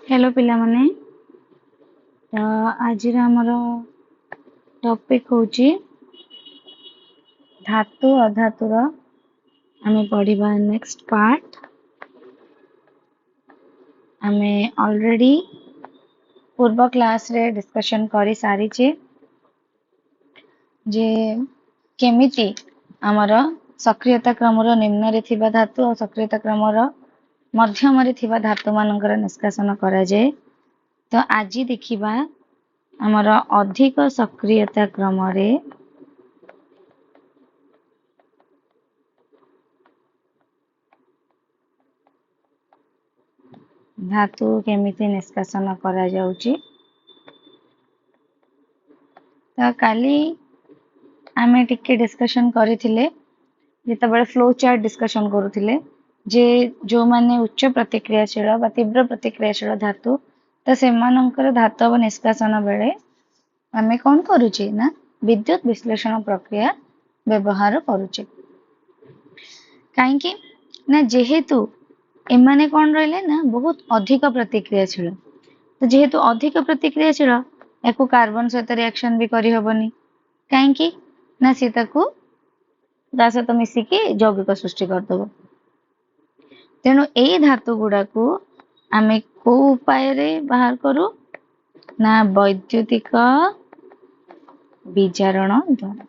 Hello पिलामने तो आज आमर टॉपिक होची धातु अधातुर आमे पढ़िबा नेक्स्ट पार्ट। आमे ऑलरेडी पूर्व क्लास रे डिस्कशन करी सारी चे जे केमिति आमर सक्रियता क्रमर निम्न रे थिबा धातु और सक्रियता क्रमर मध्यम रे थिबा धातु मानकर निष्कासन करा जाए। तो आज देखिबा आमर अधिक सक्रियता क्रम रे धातु केमिति निष्कासन करा जाउची। तो काली आमे टिके डिस्कशन करिथिले जेतेबेले फ्लो चार्ट डिस्कशन करूथिले जे जो माने उच्च प्रतिक्रियाशील बा तीव्र प्रतिक्रियाशील धातु तो सेमानंकर धातव निष्कासन बेले आमे कोन करूची ना विद्युत विश्लेषण प्रक्रिया व्यवहार करूची। काहे कि ना जेहेतु एमाने कोन रहले ना बहुत अधिक प्रतिक्रियाशील तो जेहेतु अधिक प्रतिक्रियाशील एको कार्बन सहित रिएक्शन भी करि हबनी काहे कि ना सीता को ता सहित मिसिकी यौगिक सृष्टि करदबो। तेणु एई धातु गुडा को आमे को उपाय रे बाहर करू ना वैद्युतिक विजारण द्वारा।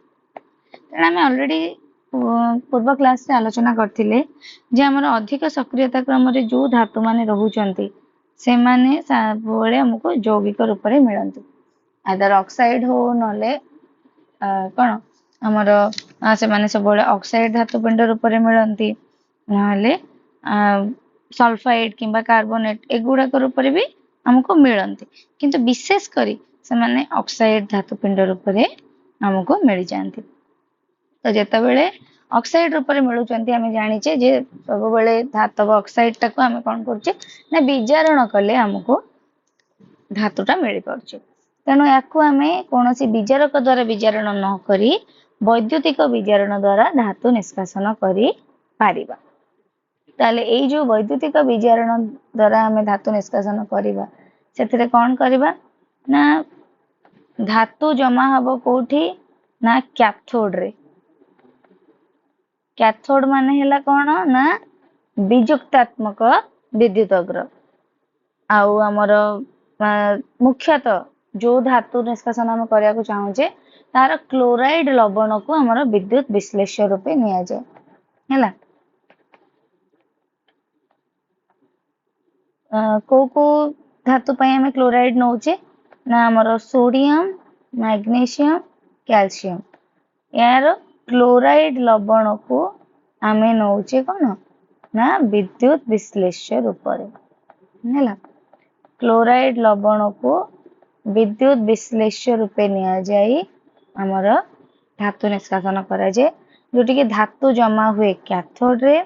तेणु आमे ऑलरेडी पूर्व क्लास से आलोचना करथिले जे हमर अधिक सक्रियता क्रम रे जो धातु माने रहुचंती से माने सबले हमको यौगिक रूप रे मिलंती आदर ऑक्साइड हो नले कोन हमर से माने सबले ऑक्साइड धातु पिंड रूप रे मिलंती नले सल्फाइड किंबा कार्बोनेट एगुडा रूप रे भी हमको मिलंती किंतु विशेष करी से माने ऑक्साइड धातु पिंड रूप रे हमको मिल जांती। तो जेतेबेले ऑक्साइड रूप रे मिलुचंती हमें जानिचे जे सब बेले धातव ऑक्साइड टाको हमें कोन करचे ना विजारण कले हमको धातुटा मिल परचे। तेणु याकू हमें कोनोसी विजारक द्वारा विजारण न करी वैद्युतिक विजारण द्वारा धातु निष्कासन करी पारिबा। ताले एई जो वैद्युतिक विजारण द्वारा हमें धातु निष्कासन करिबा सेथिरे कोन करिबा ना धातु जमा हबो कोठी ना कैथोड रे। कैथोड माने हेला कोन ना विजुक्तात्मक विद्युत अग्र आउ हमर मुख्यतः जो धातु निष्कासन हम करिया को चाहूचे तार क्लोराइड लवण को हमर विद्युत विश्लेष्य रूपे निया जाय हैला। को धातु पय हमें क्लोराइड नौचे ना हमर सोडियम मैग्नीशियम कैल्शियम यार क्लोराइड लवण को हमें नौचे कोन ना विद्युत विश्लेष्य रूप रे हैला। क्लोराइड लवण को विद्युत विश्लेष्य रूपे निया जाई हमर धातु निष्कासन करा जाय जोटी के धातु जमा हुए कैथोड रे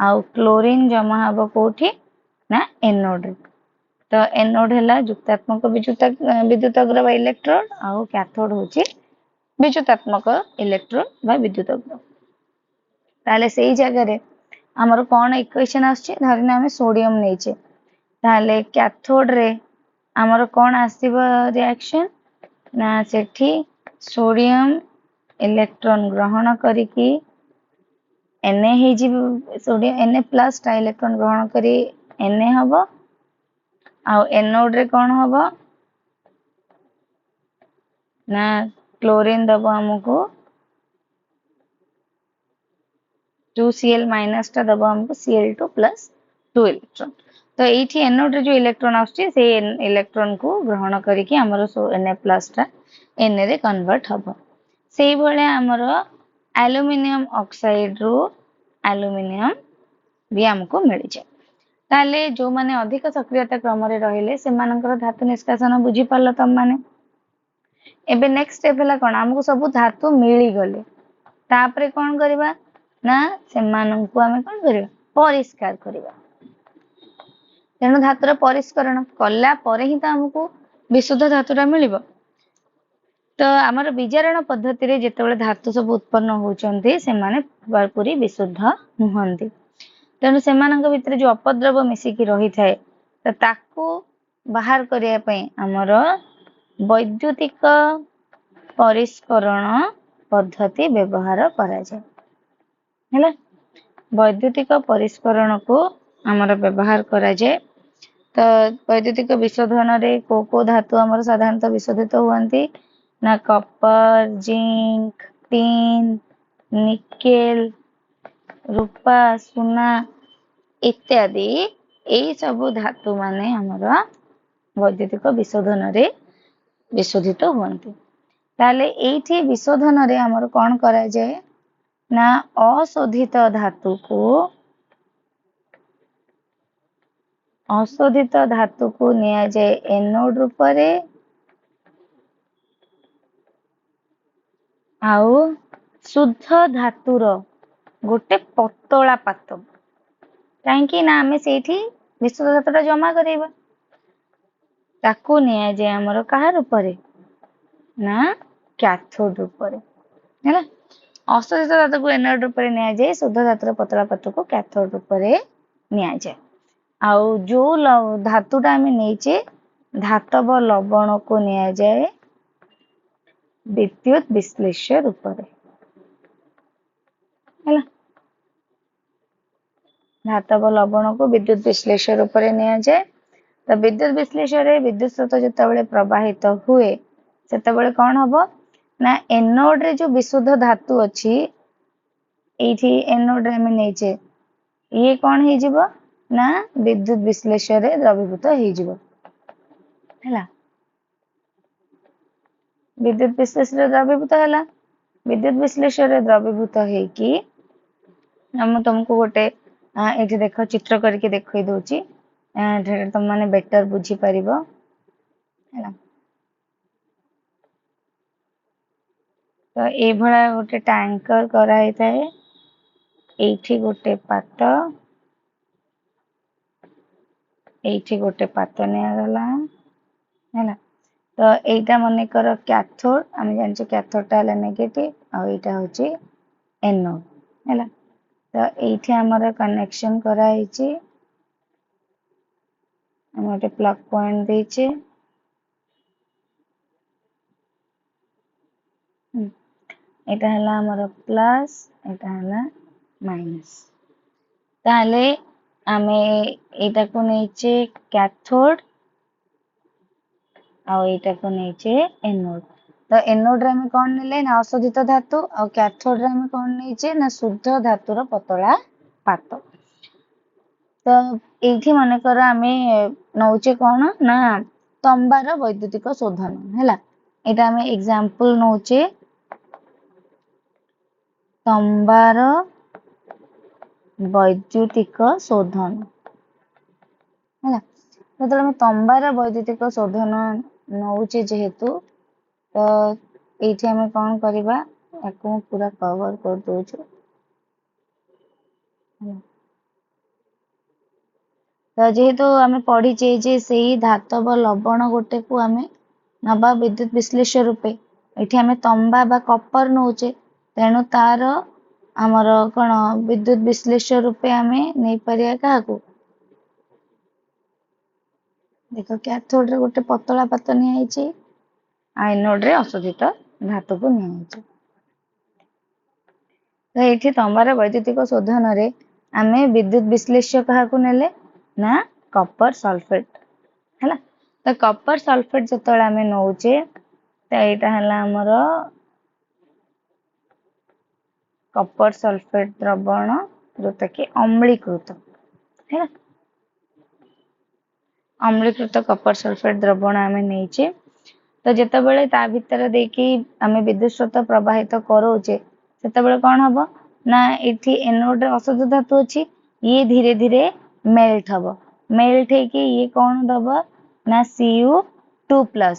आउ क्लोरीन जमा हबो कोठी ना एनोड रे। तो एनोड हैला युक्तात्मक विद्युत अग्र बा इलेक्ट्रोड आउ कैथोड होची विद्युतात्मक इलेक्ट्रोड बा विद्युत अग्र। ताले सेही जगह रे हमर कोन इक्वेशन आछे धरिना हमें सोडियम नेचे ताले कैथोड रे हमर कोन आसीबो रिएक्शन ना सेठी सोडियम इलेक्ट्रॉन ग्रहण करिकी Na हे जी सोडियम Na प्लस टा इलेक्ट्रॉन ग्रहण करी Na हबो आ एनोड रे कोन हबो ना क्लोरीन दबो हमको 2Cl माइनस टा दबो हमको Cl2 प्लस 2 इलेक्ट्रॉन। तो एठी एनोड रे जो इलेक्ट्रॉन आछे से इलेक्ट्रॉन को ग्रहण करिकी हमर Na प्लस टा Na रे कन्वर्ट हबो। सेही भले हमर एल्युमिनियम ऑक्साइड रो एल्युमिनियम भी हमको मिल जाए। ताले जो माने अधिक सक्रियता क्रम रे रहिले से मानकर धातु निष्कासन बुझी पारल तम माने। एबे नेक्स्ट स्टेप हला कोन हमको सब धातु मिली गले तापरे कोन करबा ना से माननको हमें कोन करबा परिष्कार करबा। तेणु धातुर परिष्करण कला परे ही त हमको विशुद्ध धातुरा मिलिबो। तो आमर विजारण पद्धति रे जेतेबेले धातु सब उत्पन्न होचंती से माने पूरी विशुद्ध नुहंती। तेणु सेमानंक भितरे जो अपद्रव मिसिकी रही थाए तो ताकू बाहर करिया पई हमर वैद्युतिक परिष्करण पद्धति व्यवहार करा जाए हैला वैद्युतिक परिष्करण को हमर व्यवहार करा जाए तो वैद्युतिक विशोधन रे को धातु हमर साधारणतः विशोधित हुअंती ना कॉपर जिंक टिन निकेल रूपा सुना इत्यादि एई सब धातु माने हमर वैद्युतिक विशोधन रे विशोधित हुअंती ताले एठी विशोधन रे हमर कोन करा जाए ना अशोधित धातु को निया जाए एनोड रूप रे आउ शुद्ध धातुर गोटे पतला पात कहीं ना आमे सेठी विशुद्ध धातुटा जमा करेबा ताकू निया जाए हमर कहा रूप रे ना कैथोड रूप रे हैला अशोधित धातु को एनोड रूप रे निया जाए शुद्ध धातुर पतला पात को कैथोड रूप रे निया जाए आउ जो धातुटा आमे नेचे धातव लवण को निया जाए विद्युत विश्लेष्य रूप रे हैला धातव लवण को विद्युत विश्लेष्य रूप रे निया जाए तो विद्युत विश्लेष्य रे विद्युत स्रोत जतबेले प्रवाहित हुए सेतबेले कोन हबो ना एनोड रे जो विशुद्ध धातु अछि एठी एनोड रे में नेचे ये कोन हे जिवो ना विद्युत विश्लेष्य रे द्रवीभूत हे जिवो हैला विद्युत विश्लेष्य रे द्रवीभूत हैला विद्युत विश्लेष्य रे द्रवीभूत हे कि हम तुमको गोटे एठी देखो चित्र करके देखै दोची तुम माने बेटर बुझी परिबो हैला तो ए भला गोटे टैंकर करा हिताए एठी गोटे पात एठी गोटे पात निया गला हैला तो एटा मने कर कैथोड हम जान छ कैथोड टा है नेगेटिव और एटा होची एनोड हैला तो एठी हमर कनेक्शन करा हिची हम गोटे प्लग पॉइंट देचे एटा हला हमर प्लस एटा हला माइनस ताले आमे एटा को नेचे कैथोड और एटा को नेचे एनोड तो एनोड रे हम कोन नेले ना अशोधित धातु और कैथोड रे हम कोन नेचे ना शुद्ध धातुर पतला पात तो एठी माने कर आमे नौचे कोन ना तंबार वैद्युतिक शोधन हैला एटा आमे एग्जांपल नौचे तंबार वैद्युतिक शोधन हैला जतले हम तंबार वैद्युतिक शोधन नौचे जेहेतु तो एठी हमें कोन करबा एको पूरा कवर कर दोछु तो जेहेतु हमें पढ़ीचे जे सेही धातव लवण गोटे को हमें नबा विद्युत विश्लेष्य रूपे एठी हमें तंबा बा कॉपर नौचे तेणु तार हमर कोन विद्युत विश्लेष्य रूपे हमें नै परिया काहा को देखो कैथोड रे गोटे पतला पात नि आइची एनोड रे अशोधित धातु को नि आइची तो एठी तंबार वैद्युतिक शोधन रे हमें विद्युत विश्लेष्य काहा को नेले ना कॉपर सल्फेट हैला तो कॉपर सल्फेट जतले हमें नौचे तो एटा हला हमर कॉपर सल्फेट द्रवण जोटा कि अम्लीकृत है अम्लीकृत कॉपर सल्फेट द्रवण आमे नेचे तो जेतेबेले ता भीतर देखि आमे विद्युत स्रोत प्रवाहित करोचे सेतेबेले कोन हबो ना एठी एनोड रे अशुद्ध धातु अछि ये धीरे धीरे मेल्ट हबो मेल्ट हे कि ये कोन दबो ना Cu2+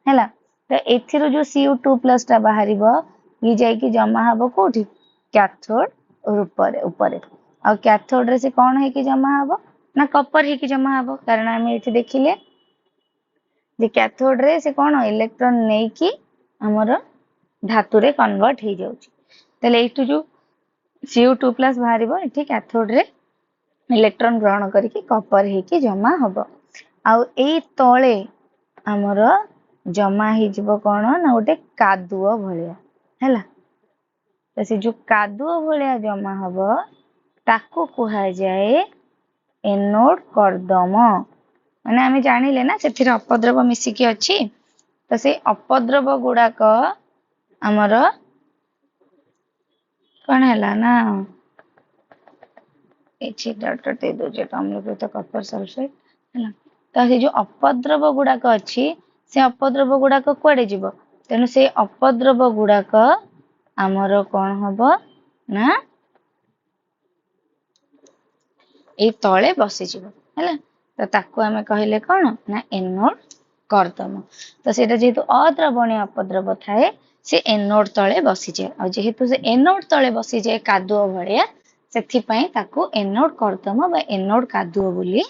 हैला तो एथिरो जो Cu2+ टा बाहरिबो ये जाय कि जमा हबो कोठी कैथोड ऊपर और कैथोड रे से कोन है कि जमा हबो ना कॉपर है कि जमा हबो कारण हम एठी देखिले जे कैथोड रे से कोन इलेक्ट्रॉन नै कि हमर धातु रे कन्वर्ट हे जाउची तले एठु जो Cu2+ बाहरिबो एठी कैथोड रे इलेक्ट्रॉन ग्रहण करके कॉपर हे कि जमा हबो आउ एई तळे हमर जमा ही जीव कोन ना गोटे कादुओ भलिया हैला। तो से जो कादुओ भलिया जमा हबो ताकू कुहा जाए एनोड कर्दम। माने आमे जानिले ना सेथिरे अपद्रव मिसिकी अछि, तो से अपद्रव गुडाक हमर कोन हैला ना एछि डॉट दे दो जे अम्लकृत कपर सल्फेट हैला। तो से जो अपद्रव गुडाक अछि से अपद्रव गुडाक कुआडे जीवो, तेनु से अपद्रव गुडाक हमर कोन हबो ना ए तळे बसी जीवो हैला। तो ताकू आमे कहिले कोन ना एनोड कर्दम। तो सेटा जेहेतु अद्रवणीय अपद्रव थाए से एनोड तळे बसी जाए, और जेहेतु से एनोड तळे बसी जाए कादुओ भलिया सेथि पई ताकू एनोड कर्दम बा एनोड कादुओ बोली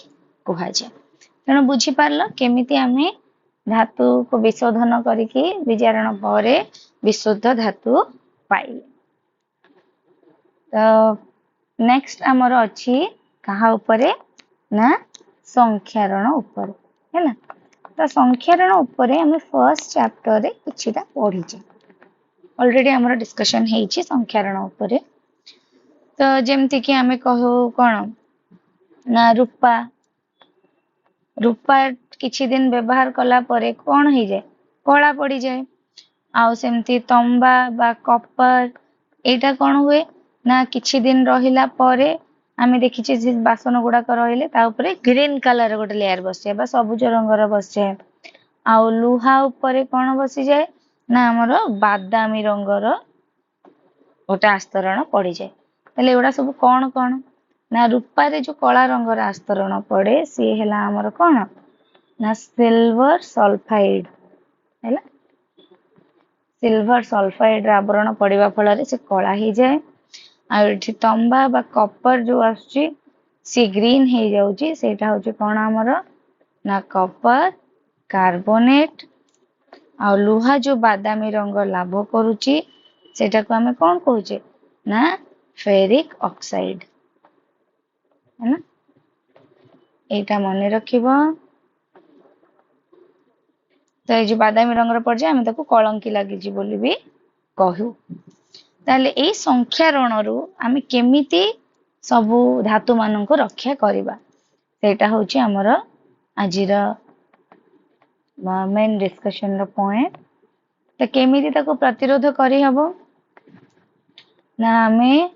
कुहा जाए। तेणु बुझी पारलो केमिति आमे धातु को विशोधन करिकी विजारण परे विशुद्ध धातु पाइले। तो नेक्स्ट हमर अछि कहा उपरे ना संख्यारण उपरे हैला। तो संख्यारण उपरे हमें फर्स्ट चैप्टर रे किछिटा पढी जे ऑलरेडी हमर डिस्कशन हेइ छी संख्यारण उपरे। तो जेमति कि हमें कहू कोन ना रूपा रूपा किछि दिन व्यवहार कला परे कोन हेइ जाय कला पड़ी जाय। आउ सेमति तंबा बा कपर एटा कोन हुए ना किछि दिन रहिला परे आमे देखिछे जे बासन गुडाक रहिले ता ऊपरे ग्रीन कलर गोटे लेयर बस जाय बा सबुज रंगर बस जाय। आउ लुहा ऊपरे कोन बसी जाय ना हमर बादामी रंगर गोटे आस्तरण पड़ी जाय। तले एडा सब कोन कोन ना रूपा रे जो कला रंगर आस्तरण पड़े सी हैला हमर कोन ना सिल्वर सल्फाइड हैला। सिल्वर सल्फाइड रा आवरण पड़िबा फल रे से कला ही जाय। आ एठी तंबा बा कपर जो आछी सी ग्रीन हे जाउची सेटा होची कोन हमर ना कपर कार्बोनेट। आ लुहा जो बादामी रंग लाभ करूची सेटा को हमें कोन कहूचे ना फेरिक ऑक्साइड है ना। एटा मने रखिबो। तो ये जो बादामी रंगर पड़ जाए हमें ताको कलंकी लागी जी बोली भी कहू। ताले एई संख्यारणरू आमे केमिति सबु धातु माननको रक्षा करिबा सेटा होची हमर आजिर मेन डिस्कशन रो पॉइंट। तो केमिति ताको प्रतिरोध करि हबो ना आमे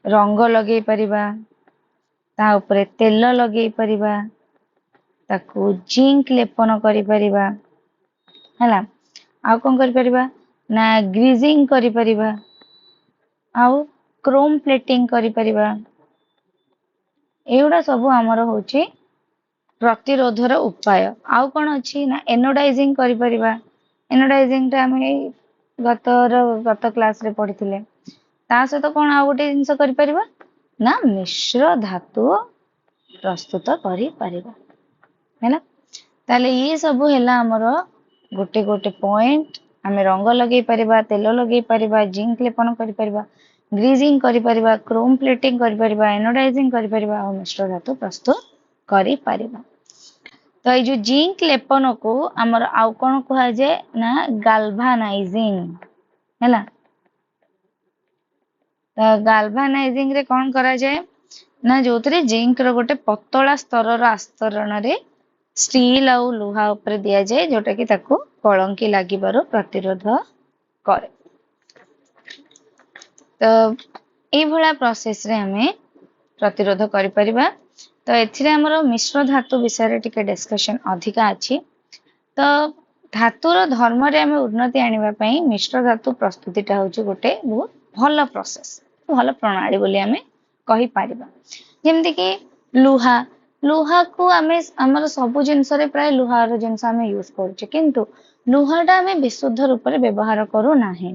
रंग लगे परिबा ता ऊपर तेल लगे परिबा ताको जिंक लेपन करि परिबा हैला। आउ कोन करि परिबा ना ग्रीजिंग करि परिबा आउ क्रोम प्लेटिंग करि परिबा। एउडा सब हमर होची प्रतिरोधर उपाय। आउ कोन अछि ना एनोडाइजिंग करि परिबा। एनोडाइजिंग ता हमें गत क्लास रे पढिथिले। ता सहित कोन आ गोटे जिंस करि परिबा ना मिश्र धातु प्रस्तुत करि परिबा हैला। ताले ये सब हैला हमर गोटे गोटे पॉइंट। हमें रंग लगे परिबा तेल लगे परिबा जिंक लेपन करि परिबा ग्रीजिंग करि परिबा क्रोम प्लेटिंग करि परिबा एनोडाइजिंग करि परिबा और मिश्र धातु प्रस्तुत करि परिबा। तो ये जो जिंक लेपन को हमर आउ कोन कहा जाय ना गाल्वानाइजिंग हैला। तो गाल्वानाइजिंग रे कोन करा जाय ना जोतरे जिंक रो गोटे पतला स्तर रो आस्तरण रे स्टील आउ लोहा ऊपर दिया जाय जोटा कि ताको कलंकी लागिबारो प्रतिरोध करे। तो ए भला प्रोसेस रे हमें प्रतिरोध करि परिबा। तो एथिरे हमर मिश्र धातु विषय रे टिके डिस्कशन अधिका अछि। तो धातुर धर्म रे हमें उन्नति आनिबा पई मिश्र धातु प्रस्तुतिटा होची गोटे बहुत भल प्रोसेस भल प्रणाली बोली हमें कहि परिबा। जेमति कि लुहा लुहा को हमें हमर सब जिंस रे प्राय लुहा रो जिंस हमें यूज करछे किंतु लुहाटा हमें विशुद्ध रूप रे व्यवहार करू नाही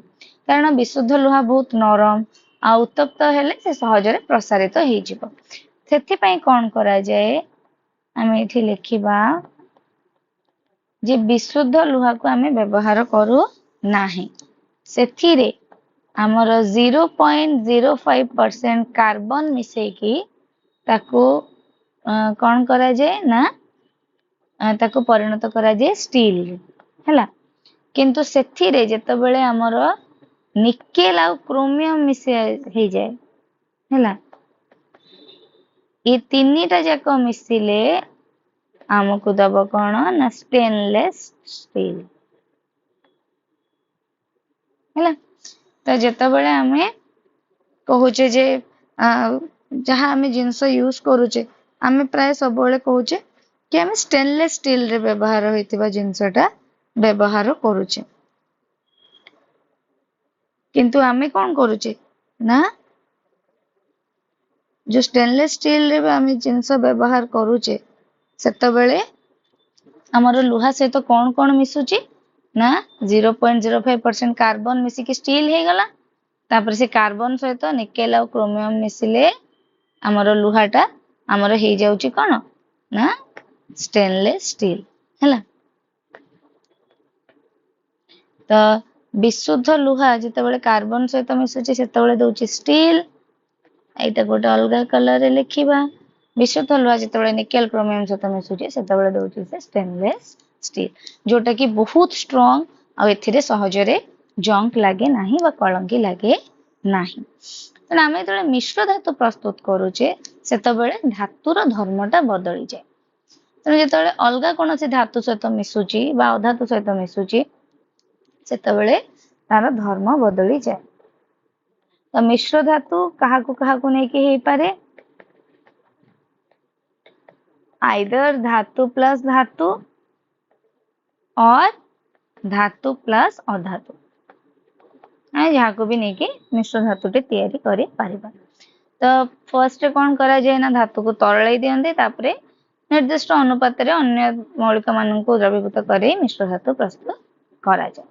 कारण विशुद्ध लुहा बहुत नरम आ उत्तप्त हेले से सहज रे प्रसारित हेइ जिवो। सेथि पई कोन करा जाय हमें एठी लिखिबा जे विशुद्ध लुहा को हमें व्यवहार करू नाही। सेथि रे हमर 0.05% कार्बन मिसेकी ताको कोन करा जाय ना ताको परिणत करा जाए स्टील हैला किंतु सेथिरे जेतेबेले हमर निकेल आ क्रोमियम मिसे हे जाए हैला ये तीनटा जाक मिसिले आमको दब कौन ना स्टेनलेस स्टील हैला तो जेतेबेले आमे कहूचे जे जहाँ आमे जिनस यूज करूचे आमे प्राय सब बेले कहूचे कि आमे स्टेनलेस स्टील रे व्यवहार होइतिबा जिनसटा व्यवहार करूचे किंतु आमे कौन करूचे ना जो स्टेनलेस स्टील रे आमे जिनस व्यवहार करूचे सेतेबेले हमर लुहा सहित कौन कौन मिसुची ना 0.05% कार्बन मिसिकी स्टील हे गला तापर से कार्बन सहित निकेल और क्रोमियम मिसिले हमर लुहाटा हमर हे जाउची कोन ना स्टेनलेस स्टील हैला तो विशुद्ध लुहा जेतेबेले कार्बन सहित मिसुची सेतेबेले दोची स्टील एटा गोटे अलग कलर रे लिखिबा विशुद्ध लुहा जेतेबेले निकेल क्रोमियम सहित मिसुची सेतेबेले दोची से स्टेनलेस स्टील जोटा कि बहुत स्ट्रांग आ एथिरे सहजरे जंक लागे नाही वा कलंकी लागे नाही तेना आमे जेतेबेले मिश्र धातु प्रस्तुत करूचे सेतेबेले धातुर धर्मटा बदली जाय तेना जेतेबेले अलगा कोनोसी धातु सहित मिसुची बा अधातु सहित मिसुची सेतेबेले तार धर्म बदली जाय तो मिश्र धातु काहाकु नै कि हे पारे आइदर धातु प्लस धातु और धातु प्लस अधातु जहाँ को भी नहीं कि मिश्र धातु टे तैयारी करि पारिबा तो फर्स्ट कौन करा जाए ना धातु को तरलाई दियंते तापरे निर्दिष्ट अनुपात रे अन्य मौलिक मान को द्रवीभूत करे मिश्र धातु प्रस्तुत करा जाए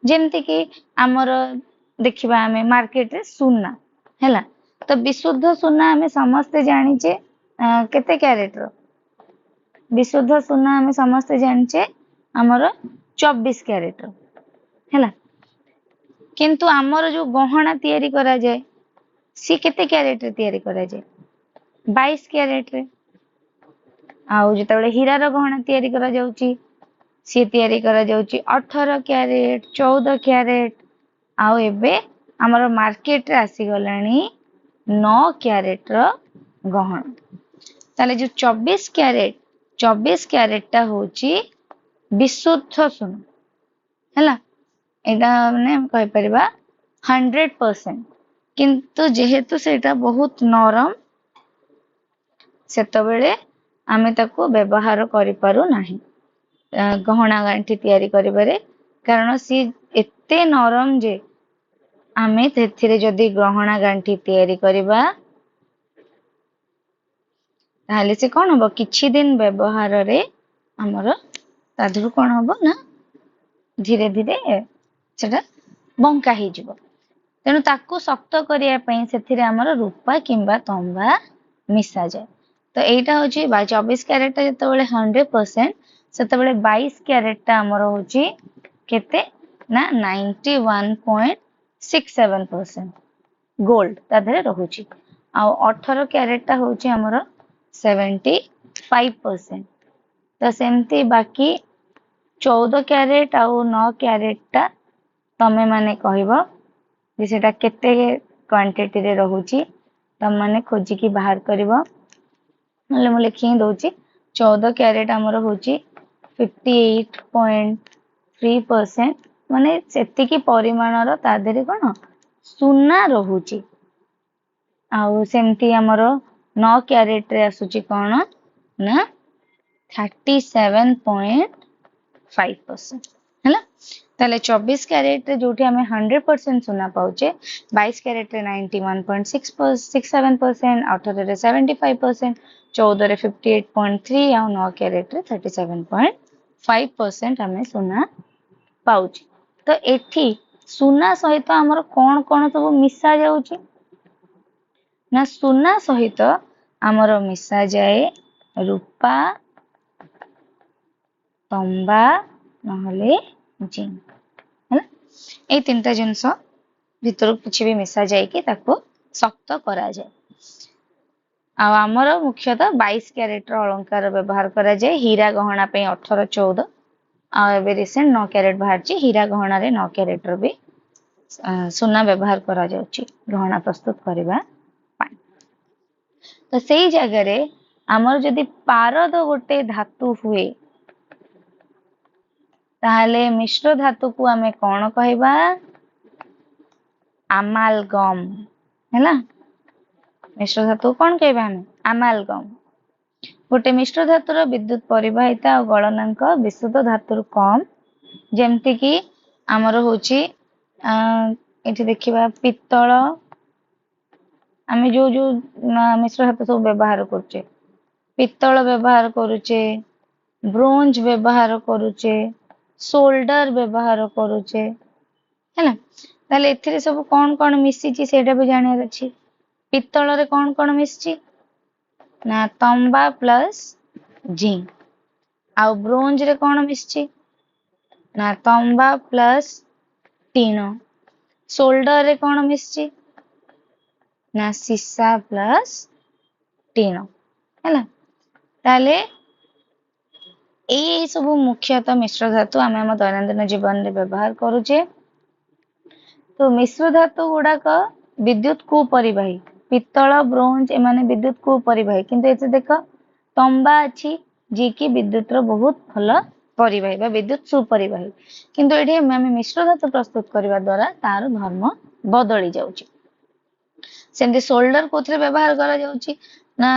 जेमति कि हमर देखिबा हमें मार्केट रे सुना हैला तो विशुद्ध सुना हमें समस्त जानिचे केते कैरेट रो विशुद्ध सुना हमें समस्त जानिचे हमर 24 कैरेट रो हैला किंतु हमर जो गहना तैयारी करा जाए सी केते कैरेट रे तैयारी करा जाए 22 कैरेट रे आउ जेतेबेले हीरा रो गहना तैयारी करा जाउची सी तैयारी करा जाउची 18 कैरेट 14 कैरेट आउ एबे हमर मार्केट रे आसी गलानी 9 कैरेट रो गहना ताले जो 24 कैरेट टा होची विशुद्ध सुना हैला एटा माने कहि परिबा 100% किंतु जेहेतु सेटा बहुत नरम सेतबेले आमे ताको व्यवहार करि पारु नाही गहना गांठी तैयारी करिबारे कारण सी एते नरम जे आमे तेथिरे जदी गहना गांठी तैयारी करिबा ताले से कोन हबो किछि दिन व्यवहार रे हमर ताधुर कोन हबो ना धीरे धीरे सेटा बंका हे जिवो तेनु ताको शक्त करिया पई सेथिरे हमर रूपा किंबा तंबा मिसा जाय तो एटा होची 24 कैरेट ता जतबेले 100% सेतबेले 22 कैरेट ता हमर होची केते ना 91.67% गोल्ड ता धरे रहूची आ 18 कैरेट ता होची हमर 75% तो सेमती बाकी 14 कैरेट आ 9 कैरेट ता तमे माने कहबो जे सेटा केते क्वांटिटी रे रहूची तम माने खोजी की बाहर करबो नले मु लिखि दोची 14 कैरेट हमर होची 58.3% माने सेति की परिमाणर ता देरे कोन सुना रहूची आउ सेमती हमर 9 कैरेट रे आसुची कोन ना 37.5% हैला ताले 24 कैरेट रे जोठी हमें 100% सुना पाउचे 22 कैरेट रे 91.67% 18 रे 75% 14 रे 58.3 और 9 कैरेट रे 37.5% हमें सुना पाउचे तो एठी सुना सहित हमर कोन कोन सब मिसा जाउची ना सुना सहित हमर मिसा जाए रूपा तंबा नहले जिंक है ए तीनटा जिंस भितर किछि भी मिसा जाए कि ताको शक्त करा जाए आमर मुख्यतः 22 क्यारेट अलंकार व्यवहार करा जाए हीरा गहना पे 18 14 आबे रिसेंट 9 क्यारेट बाहर हीरा गहना रे 9 क्यारेट भी सुना व्यवहार करा जाउची गहना प्रस्तुत करबा पाई। तो सेई जगह रे आमर जदि पारद गोटे धातु हुए ताहले मिश्र धातु को आमे कौन कहबा अमालगम हैला। मिश्र धातु कौन कहबा हमें अमालगम। गोटे मिश्र धातुर विद्युत परिवाहिता और गलनांक विशुद्ध धातुर कम जेमती कि आमर होची एठी देखिबा पित्तल आमे जो जो मिश्र धातु सब व्यवहार करछे पित्तल व्यवहार करूचे ब्रोंज व्यवहार करूचे सोल्डर व्यवहार करूचे हैला। ताले एथिरे सब कौन कौन मिसिची सेटा भी जानियार अछि। पित्तल रे कौन कौन मिसिची ना तंबा प्लस जिंक आउ ब्रोंज रे कौन मिसिची ना तंबा प्लस टीन। सोल्डर रे कौन मिसिची ना सीसा प्लस टीन हैला। ताले ए सब मुख्यतः मिश्र धातु आमे हम दैनंदिन जीवन रे व्यवहार करूचे। तो मिश्र धातु गुड़ाक विद्युत कुपरिवाही पित्तल ब्रोंज एमाने विद्युत कुपरिवाही किंतु एते देख तंबा अछि जे कि विद्युत रो बहुत भल परिवाही बा विद्युत सुपरिवाही किंतु एठी आमे मिश्र धातु प्रस्तुत करबा द्वारा तार धर्म बदली जाउची। सेमती सोल्डर कोथरे व्यवहार करा जाउची ना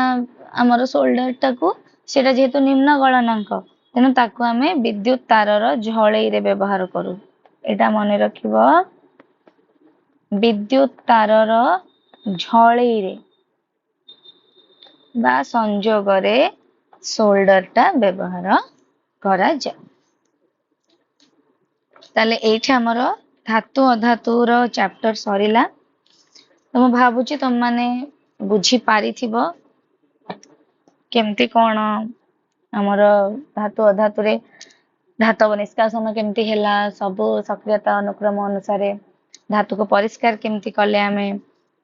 हमर सोल्डर टाकू सेटा जेहेतु निम्न गलनांक तेनु ताकू आमे विद्युत तारर झळई रे व्यवहार करू। एटा मने रखिबो विद्युत तारर झळई रे बा संजोग रे सोल्डर टा व्यवहार करा जाय। ताले एठी हमर धातु अधातु रो चैप्टर सरिला। तो मैं भावुची तुम माने बुझी पारी थिबो केमती कौन हमर धातु अधातु रे धातव निष्कासन केमती हैला सब सक्रियता अनुक्रम अनुसार धातु को परिष्कार केमती कले आमे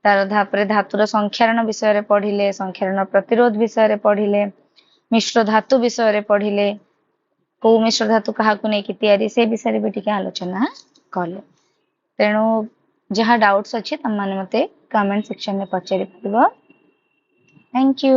तार धापरे धातुर संख्यारण विषय रे पढ़िले संख्यारण प्रतिरोध विषय रे पढ़िले मिश्र धातु विषय रे पढ़िले को मिश्र धातु कहा को नै कि तयारी से विषय रे भी टिके आलोचना कले। तेणु जहाँ डाउट्स अच्छे तम माने मते कमेंट सेक्शन में पचारि परिबो। Thank you.